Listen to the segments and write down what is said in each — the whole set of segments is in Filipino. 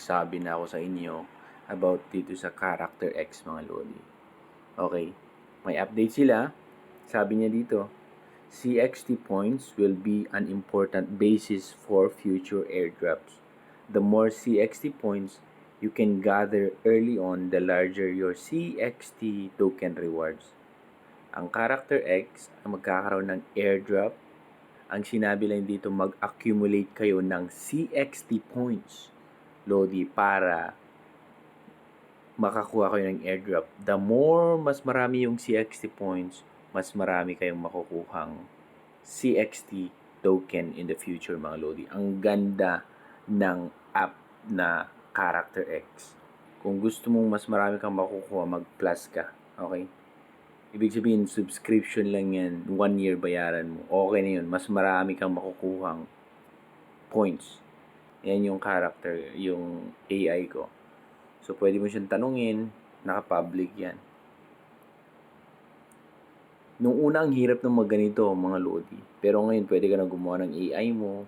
nagsabi na ako sa inyo about dito sa Character X, mga lodi. Okay, may update sila. Sabi niya dito, CXT points will be an important basis for future airdrops. The more CXT points you can gather early on, the larger your CXT token rewards. Ang Character X ang magkakaroon ng airdrop. Ang sinabi lang dito, mag-accumulate kayo ng CXT points, lodi, para makakuha kayo ng airdrop. The more mas marami yung CXT points, mas marami kayong makukuhang CXT token in the future, mga lodi. Ang ganda ng app na Character X. Kung gusto mong mas marami kang makukuha, mag-plus ka. Okay? Ibig sabihin, subscription lang yan. 1 year bayaran mo. Okay na yun. Mas marami kang makukuhang points. Yan yung character, yung AI ko. So, pwede mo siyang tanungin. Naka-public yan. Nung una, ang hirap ng magganito, mga lodi. Pero ngayon, pwede ka na gumawa ng AI mo.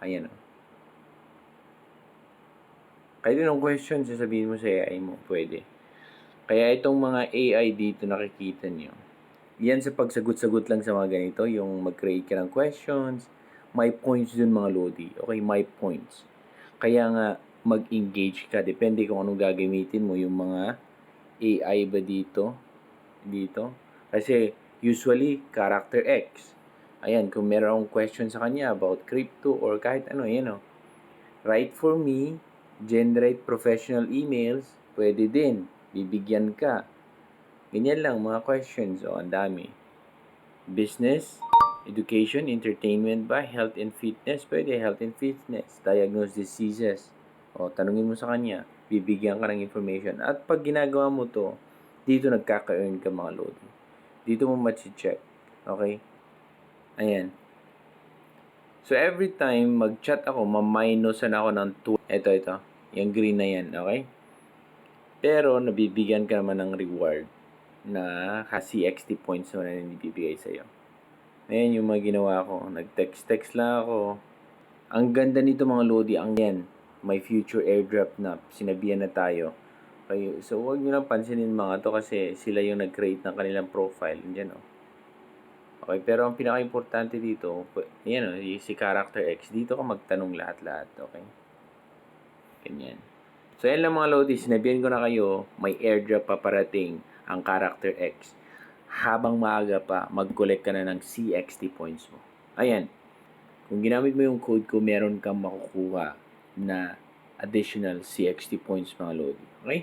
Ayan. Kahit ng question, sasabihin mo sa AI mo. Pwede. Kaya itong mga AI dito nakikita niyo. Yan sa pagsagot-sagot lang sa mga ganito, yung mag-create ka ng questions, may points dun, mga lodi. Okay, may points. Kaya nga, mag-engage ka. Depende kung anong gagamitin mo. Yung mga AI ba dito? Kasi, usually, Character X. Ayan, kung meron akong question sa kanya about crypto or kahit ano, yan o. Write for me, generate professional emails, pwede din. Bibigyan ka. Ganyan lang, mga questions. O, ang dami. Business, education, entertainment ba? Health and fitness? Pwede, health and fitness. Diagnose diseases. O, tanungin mo sa kanya. Bibigyan ka ng information. At pag ginagawa mo to, dito nagkaka-earn ka, mga lodi. Dito mo ma-check. Okay? Ayan. So, every time mag-chat ako, ma-minusan ako ng 2. Ito. Yung green na yan. Okay? Pero, nabibigyan ka naman ng reward na CXT points naman na nabibigay sa'yo. Ayan yung mga ginawa ko. Nag-text lang ako. Ang ganda nito, mga lodi. Ang yan. May future airdrop na. Sinabihan na tayo. Okay, so, huwag nyo lang pansinin mga to kasi sila yung nag-create ng kanilang profile. Diyan, Okay, pero ang pinaka-importante dito, yan si Character X. Dito ka magtanong lahat-lahat. Okay? Ganyan. So, yan lang, mga lodi. Sinabihan ko na kayo, may airdrop pa parating ang Character X. Habang maaga pa, mag-collect ka na ng CXT points mo. Ayan. Kung ginamit mo yung code ko, meron kang makukuha na additional CXT points, mga lodi. Okay?